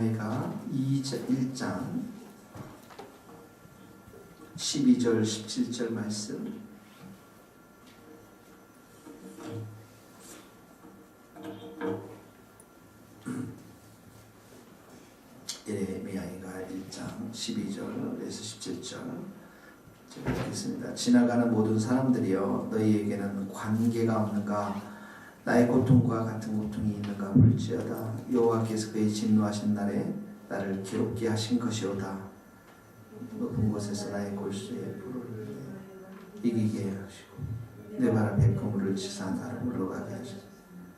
내가 1장 12절 17절 말씀. 예레미야가 1장 12절에서 17절 제가 읽겠습니다. 지나가는 모든 사람들이여, 너희에게는 관계가 없는가? 나의 고통과 같은 고통이 있는가 볼지어다. 여호와께서 그의 진노하신 날에 나를 괴롭게 하신 것이오다. 높은 곳에서 나의 골수에 불을 이기게 하시고 내 발 앞에 그물을 치사 나를 물러가게 하시고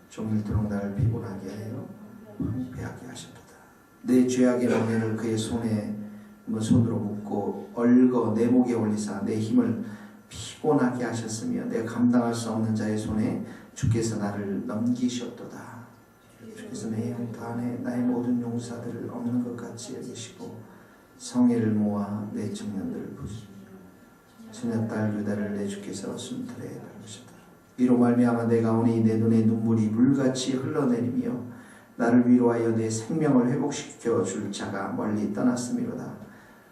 종일토록 나를 피곤하게 하여 황폐하게 하셨도다. 내 죄악의 멍에를 그의 손으로 묶고 얽어 내 목에 올리사 내 힘을 피곤하게 하셨으며 내가 감당할 수 없는 자의 손에 주께서 나를 넘기셨도다. 주께서 내 영 단에 나의 모든 용사들을 없는 것 같이 여기시고 성회를 모아 내 청년들을 부수시고 소녀딸 유다를 내 주께서 숨틀에 박으셨다. 이로 말미암아 내가 오니 내 눈에 눈물이 물같이 흘러내리며 나를 위로하여 내 생명을 회복시켜 줄 자가 멀리 떠났음이로다.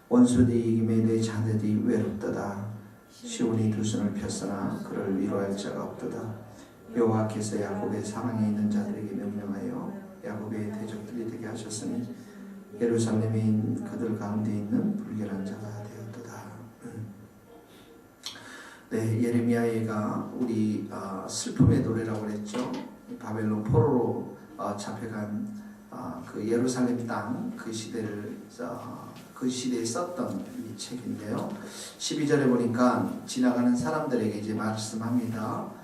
원수들이 이김에 내 자들이 외롭도다. 시온이 두 손을 폈으나 그를 위로할 자가 없도다. 여호와께서 야곱의 사랑에 있는 자들에게 명령하여 야곱의 대적들이 되게 하셨으니 예루살렘에 그들 가운데 있는 불결한 자가 되었도다. 네, 예레미야가 우리 슬픔의 노래라고 그랬죠. 바벨론 포로로 잡혀간 그 예루살렘 땅 그 시대를 그 시대에 썼던 이 책인데요. 12절에 보니까 지나가는 사람들에게 이제 말씀합니다.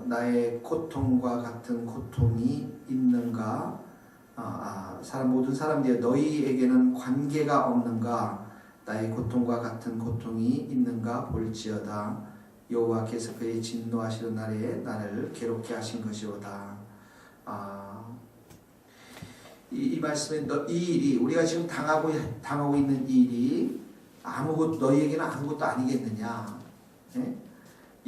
나의 고통과 같은 고통이 있는가? 모든 사람들이 너희에게는 관계가 없는가? 나의 고통과 같은 고통이 있는가 볼지어다. 여호와께서 그의 진노하시는 날에 나를 괴롭게 하신 것이오다. 이 말씀에 이 일이 우리가 지금 당하고 있는 이 일이 너희에게는 아무것도 아니겠느냐? 네?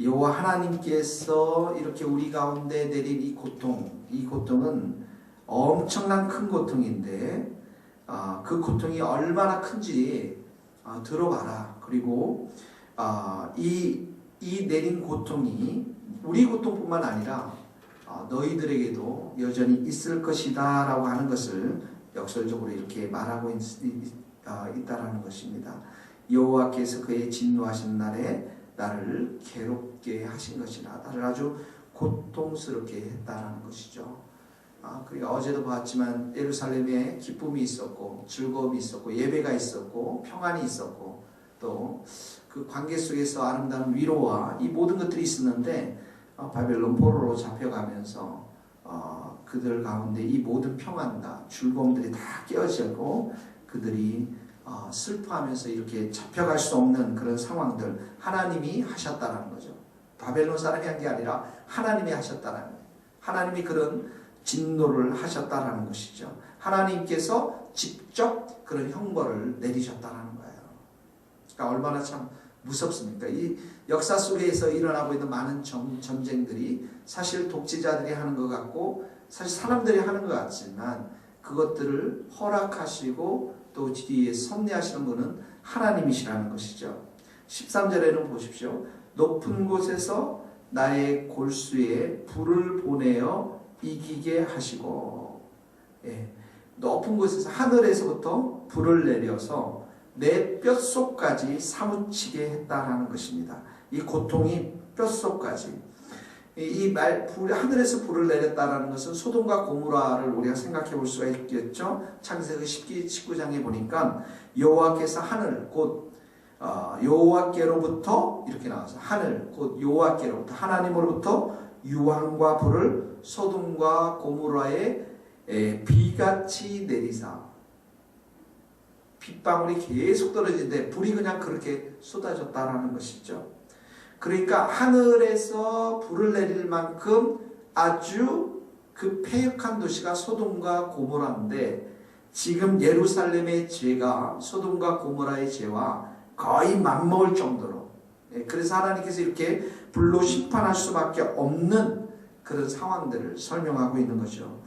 여호와 하나님께서 이렇게 우리 가운데 내린 이 고통은 엄청난 큰 고통인데 그 고통이 얼마나 큰지 들어봐라. 그리고 이 내린 고통이 우리 고통뿐만 아니라 너희들에게도 여전히 있을 것이다 라고 하는 것을 역설적으로 이렇게 말하고 있다라는 것입니다. 여호와께서 그의 진노하신 날에 나를 괴롭게 하신 것이라, 나를 아주 고통스럽게 했다라는 것이죠. 그리고 어제도 봤지만 예루살렘에 기쁨이 있었고 즐거움이 있었고 예배가 있었고 평안이 있었고 또 그 관계 속에서 아름다운 위로와 이 모든 것들이 있었는데 바벨론 포로로 잡혀가면서 그들 가운데 이 모든 평안과 즐거움들이 다 깨어지고 그들이 슬퍼하면서 이렇게 잡혀갈 수 없는 그런 상황들 하나님이 하셨다는 거죠. 바벨론 사람이 한 게 아니라 하나님이 하셨다는 거예요. 하나님이 그런 진노를 하셨다는 것이죠. 하나님께서 직접 그런 형벌을 내리셨다는 거예요. 그러니까 얼마나 참 무섭습니까? 이 역사 속에서 일어나고 있는 많은 전쟁들이 사실 독재자들이 하는 것 같고 사실 사람들이 하는 것 같지만 그것들을 허락하시고 또 뒤에 섭리하시는 분은 하나님이시라는 것이죠. 13절에는 보십시오. 높은 곳에서 나의 골수에 불을 보내어 이기게 하시고, 높은 곳에서 하늘에서부터 불을 내려서 내 뼛속까지 사무치게 했다라는 것입니다. 이 고통이 뼛속까지. 하늘에서 불을 내렸다라는 것은 소돔과 고모라를 우리가 생각해 볼 수가 있겠죠. 창세기 19장에 보니까 여호와께서 하늘 곧 여호와께로부터 이렇게 나와서 하늘 곧 여호와께로부터 하나님으로부터 유황과 불을 소돔과 고모라에 비같이 내리사, 빗방울이 계속 떨어지는데 불이 그냥 그렇게 쏟아졌다라는 것이죠. 그러니까 하늘에서 불을 내릴 만큼 아주 그 패역한 도시가 소돔과 고모라인데 지금 예루살렘의 죄가 소돔과 고모라의 죄와 거의 맞먹을 정도로, 그래서 하나님께서 이렇게 불로 심판할 수밖에 없는 그런 상황들을 설명하고 있는 거죠.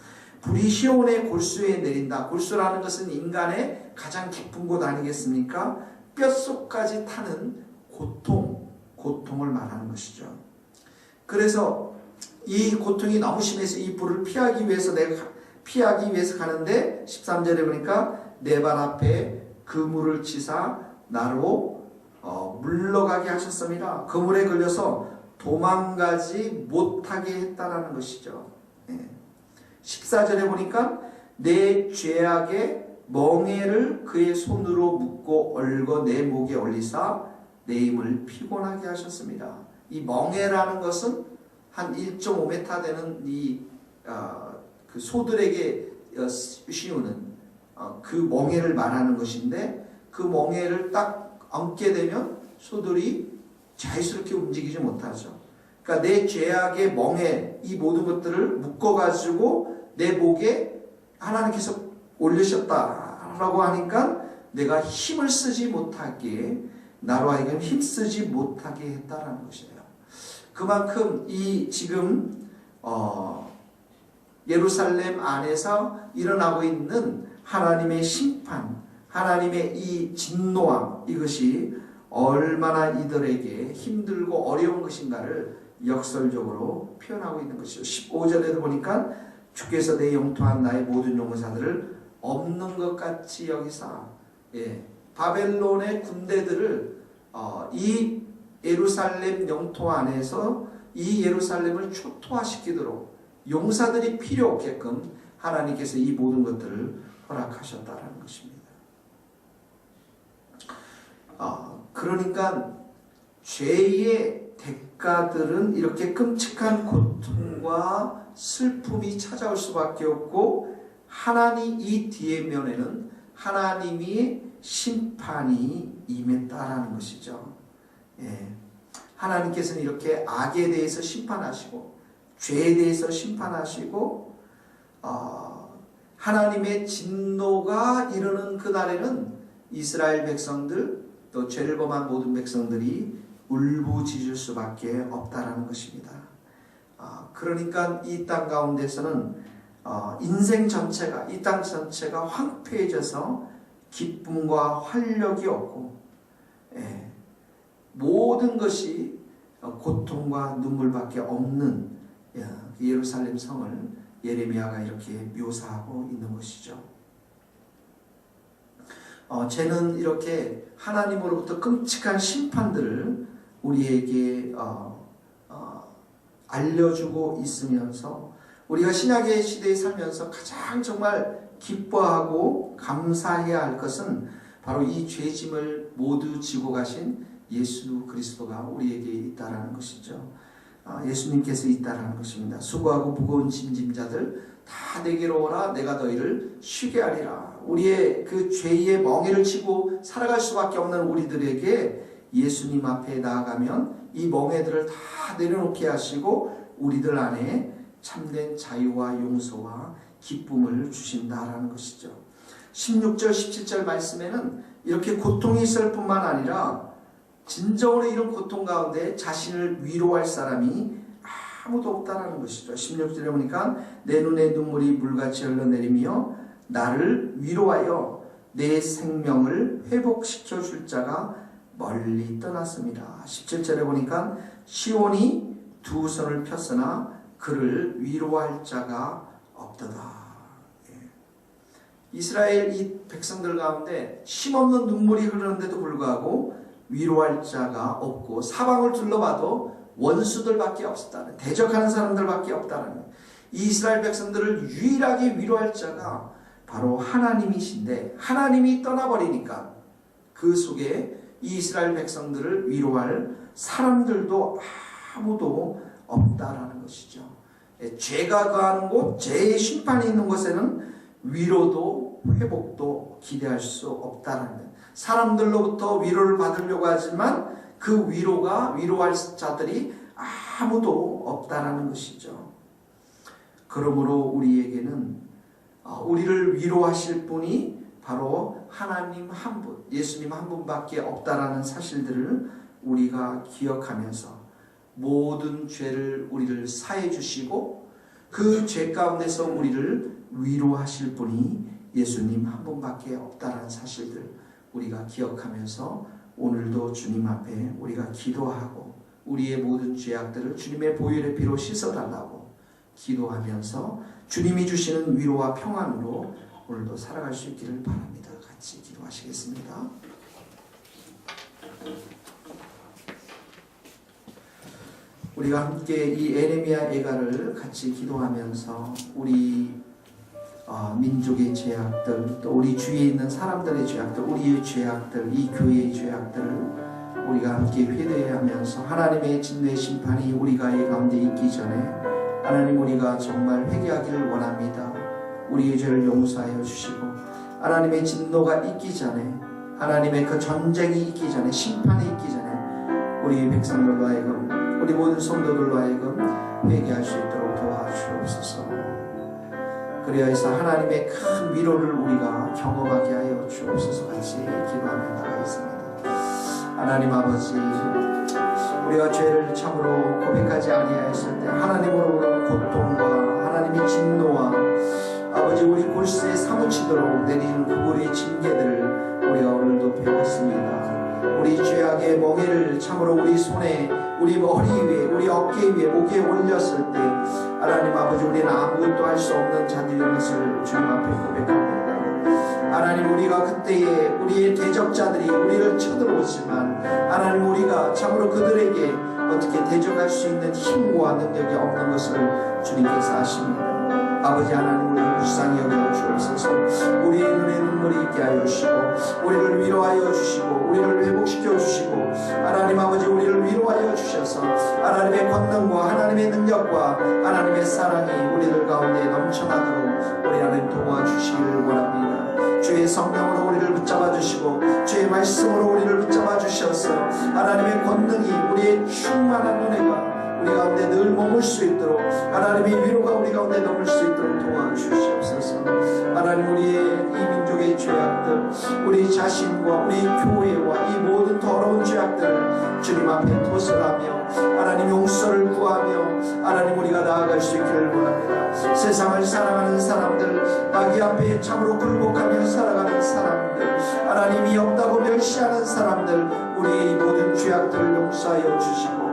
불이 시온의 골수에 내린다. 골수라는 것은 인간의 가장 깊은 곳 아니겠습니까? 뼛속까지 타는 고통을 말하는 것이죠. 그래서 이 고통이 너무 심해서 이 불을 피하기 위해서 가는데 13절에 보니까 내 발 앞에 그물을 치사 나로 물러가게 하셨습니다. 그물에 걸려서 도망가지 못하게 했다라는 것이죠. 14절에 보니까 내 죄악의 멍에를 그의 손으로 묶고 얽어 내 목에 올리사 내 힘을 피곤하게 하셨습니다. 이 멍에라는 것은 한 1.5m 되는 그 소들에게 씌우는 그 멍에를 말하는 것인데, 그 멍에를 딱 얹게 되면 소들이 자유스럽게 움직이지 못하죠. 그러니까 내 죄악의 멍에 이 모든 것들을 묶어가지고 내 목에 하나님께서 올리셨다라고 하니까 내가 힘을 쓰지 못하게, 나로 하여금 힘쓰지 못하게 했다라는 것이에요. 그만큼 이 지금 예루살렘 안에서 일어나고 있는 하나님의 심판, 하나님의 이 진노함, 이것이 얼마나 이들에게 힘들고 어려운 것인가를 역설적으로 표현하고 있는 것이죠. 15절에도 보니까 주께서 내 영토한 나의 모든 용사들을 없는 것 같이 여기사, 바벨론의 군대들을 이 예루살렘 영토 안에서 이 예루살렘을 초토화시키도록 용사들이 필요 없게끔 하나님께서 이 모든 것들을 허락하셨다라는 것입니다. 그러니까 죄의 대가들은 이렇게 끔찍한 고통과 슬픔이 찾아올 수밖에 없고, 하나님 이 뒤에 면에는 하나님이 심판이 임했다라는 것이죠. 하나님께서는 이렇게 악에 대해서 심판하시고 죄에 대해서 심판하시고, 하나님의 진노가 이르는 그날에는 이스라엘 백성들, 또 죄를 범한 모든 백성들이 울부짖을 수밖에 없다라는 것입니다. 그러니까 이 땅 가운데서는 인생 전체가, 이 땅 전체가 황폐해져서 기쁨과 활력이 없고, 모든 것이 고통과 눈물밖에 없는 예루살렘 성을 예레미야가 이렇게 묘사하고 있는 것이죠. 죄는 이렇게 하나님으로부터 끔찍한 심판들을 우리에게 알려주고 있으면서, 우리가 신약의 시대에 살면서 가장 정말 기뻐하고 감사해야 할 것은 바로 이 죄짐을 모두 지고 가신 예수 그리스도가 우리에게 있다라는 것이죠. 예수님께서 있다라는 것입니다. 수고하고 무거운 짐진 자들 다 내게로 오라, 내가 너희를 쉬게 하리라. 우리의 그 죄의 멍에를 치고 살아갈 수밖에 없는 우리들에게 예수님 앞에 나아가면 이 멍에들을 다 내려놓게 하시고 우리들 안에 참된 자유와 용서와 기쁨을 주신다라는 것이죠. 16절 17절 말씀에는 이렇게 고통이 있을 뿐만 아니라 진정으로 이런 고통 가운데 자신을 위로할 사람이 아무도 없다라는 것이죠. 16절에 보니까 내 눈에 눈물이 물같이 흘러내리며 나를 위로하여 내 생명을 회복시켜 줄 자가 멀리 떠났습니다. 17절에 보니까 시온이 두 손을 폈으나 그를 위로할 자가 없도다. 이스라엘 이 백성들 가운데 쉼없는 눈물이 흐르는데도 불구하고 위로할 자가 없고, 사방을 둘러봐도 원수들밖에 없었다는, 대적하는 사람들밖에 없다는, 이 이스라엘 백성들을 유일하게 위로할 자가 바로 하나님이신데, 하나님이 떠나버리니까 그 속에 이 이스라엘 백성들을 위로할 사람들도 아무도 없다라는 것이죠. 죄가 거하는 곳, 죄의 심판이 있는 곳에는 위로도 회복도 기대할 수 없다라는 것. 사람들로부터 위로를 받으려고 하지만 그 위로할 자들이 아무도 없다라는 것이죠. 그러므로 우리에게는 우리를 위로하실 분이 바로 하나님 한 분, 예수님 한 분밖에 없다라는 사실들을 우리가 기억하면서 모든 죄를 우리를 사해 주시고 그 죄 가운데서 우리를 위로하실 분이 예수님 한 분밖에 없다는 사실들 우리가 기억하면서 오늘도 주님 앞에 우리가 기도하고 우리의 모든 죄악들을 주님의 보혈의 피로 씻어달라고 기도하면서 주님이 주시는 위로와 평안으로 오늘도 살아갈 수 있기를 바랍니다. 같이 기도하시겠습니다. 우리가 함께 이 에레미야 애가를 같이 기도하면서 우리 민족의 죄악들, 또 우리 주위에 있는 사람들의 죄악들, 우리의 죄악들, 이 교회의 죄악들을 우리가 함께 회개하면서 하나님의 진노의 심판이 우리 가운데 있기 전에 하나님 우리가 정말 회개하기를 원합니다. 우리의 죄를 용서하여 주시고 하나님의 진노가 있기 전에 하나님의 그 전쟁이 있기 전에 심판이 있기 전에 우리 백성들로 하여금 우리 모든 성도들로 하여금 회개할 수 있도록 도와주옵소서. 그래야 해서 하나님의 큰 위로를 우리가 경험하게 하여 주옵소서. 같이 기도하며 나가겠습니다. 하나님 아버지, 우리가 죄를 참으로 고백하지 아니하였을 때 하나님으로부터 고통과 하나님의 진노와 아버지 우리 골수에 사무치도록 내리는 그골의 징계들을 우리가 오늘도 배웠습니다. 우리 죄악의 멍에를 참으로 우리 손에, 우리 머리 위에, 우리 어깨 위에, 목에 올렸을 때 하나님 아버지 우리는 아무것도 할 수 없는 자들인 것을 주님 앞에 고백합니다. 하나님 우리가 그때에 우리의 대적자들이 우리를 쳐들어오지만 하나님 우리가 참으로 그들에게 어떻게 대적할 수 있는 힘과 능력이 없는 것을 주님께서 아십니다. 아버지 하나님 우리를 불쌍히 여겨 주옵소서. 우리의 눈에 눈물이 있게 하여 주시고 우리를 위로하여 주시고 우리를 회복시켜 주시고 하나님 아버지 우리를 위로하여 주셔서 하나님의 권능과 하나님의 능력과 하나님의 사랑이 우리들 가운데 넘쳐나도록 우리 하나님 도와주시기를 원합니다. 주의 성령으로 우리를 붙잡아 주시고 주의 말씀으로 우리를 붙잡아 주셔서 하나님의 권능이 우리의 충만한 은혜가 우리 가운데 늘 머물 수 있도록 하나님의 위로가 우리 가운데 넘을 수 있도록 도와주시옵소서. 하나님 우리의 이 민족의 죄악들, 우리 자신과 우리 교회와 이 모든 더러운 죄악들을 주님 앞에 토설하며 하나님 용서를 구하며 하나님 우리가 나아갈 수 있기를 원합니다. 세상을 사랑하는 사람들, 마귀 앞에 참으로 굴복하며 살아가는 사람들, 하나님이 없다고 멸시하는 사람들, 우리의 이 모든 죄악들을 용서하여 주시고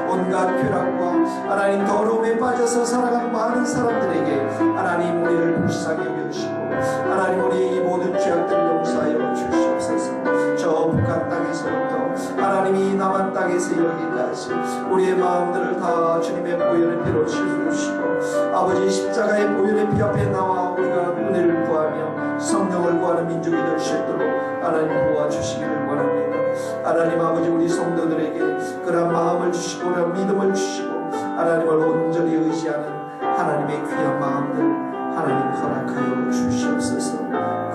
온갖 쾌락과 하나님 더러움에 빠져서 살아가는 많은 사람들에게 하나님 우리를 불쌍히 여겨주시고 하나님 우리의 이 모든 죄악들을 용서하여 주시옵소서. 저 북한 땅에서부터 하나님이 남한 땅에서 여기까지 우리의 마음들을 다 주님의 보혈의 피로 씻어주시고 아버지 십자가의 보혈의 피 앞에 나와 우리가 은혜를 구하며 성령을 구하는 민족이 될 수 있도록 하나님 도와주시기를 원합니다. 하나님 아버지 우리 성도들에게 그런 마음을 주시고 그런 믿음을 주시고 하나님을 온전히 의지하는 하나님의 귀한 마음들 하나님 허락하여 주시옵소서.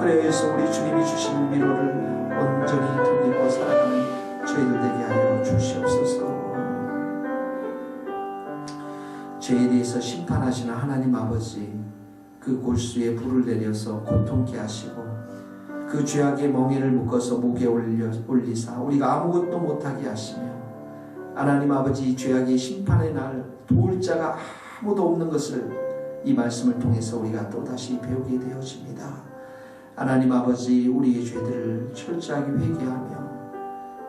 그래서 우리 주님이 주신 위로를 온전히 덧입고 살아가는 저희들 되게 하여 주시옵소서. 죄에 대해서 심판하시는 하나님 아버지, 그 골수에 불을 내려서 고통케 하시고 그 죄악의 멍에를 묶어서 목에 올리사 우리가 아무것도 못하게 하시며 하나님 아버지 죄악의 심판의 날 도울 자가 아무도 없는 것을 이 말씀을 통해서 우리가 또다시 배우게 되어집니다. 하나님 아버지 우리의 죄들을 철저하게 회개하며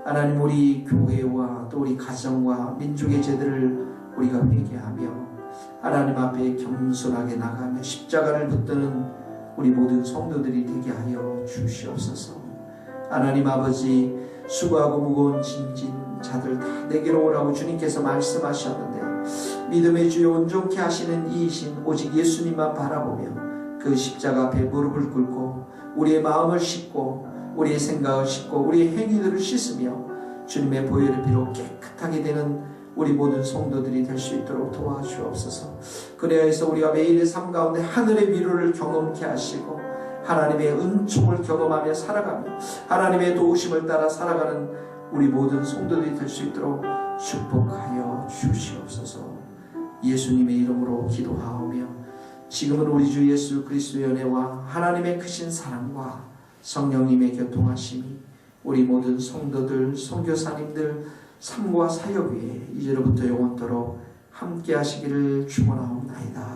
하나님 우리 교회와 또 우리 가정과 민족의 죄들을 우리가 회개하며 하나님 앞에 겸손하게 나가며 십자가를 붙드는 우리 모든 성도들이 되게 하여 주시옵소서. 하나님 아버지 수고하고 무거운 짐진 자들 다 내게로 오라고 주님께서 말씀하셨는데 믿음의 주여 온전케 하시는 이이신 오직 예수님만 바라보며 그 십자가 앞에 무릎을 꿇고 우리의 마음을 씻고 우리의 생각을 씻고 우리의 행위들을 씻으며 주님의 보혈의 피로 깨끗하게 되는 우리 모든 성도들이 될 수 있도록 도와주옵소서. 그래야 해서 우리가 매일의 삶 가운데 하늘의 위로를 경험케 하시고 하나님의 은총을 경험하며 살아가며 하나님의 도우심을 따라 살아가는 우리 모든 성도들이 될 수 있도록 축복하여 주시옵소서. 예수님의 이름으로 기도하오며 지금은 우리 주 예수 그리스도의 은혜와 하나님의 크신 사랑과 성령님의 교통하심이 우리 모든 성도들, 선교사님들 삶과 사역 위에 이제로부터 영원토록 함께 하시기를 축원하옵나이다.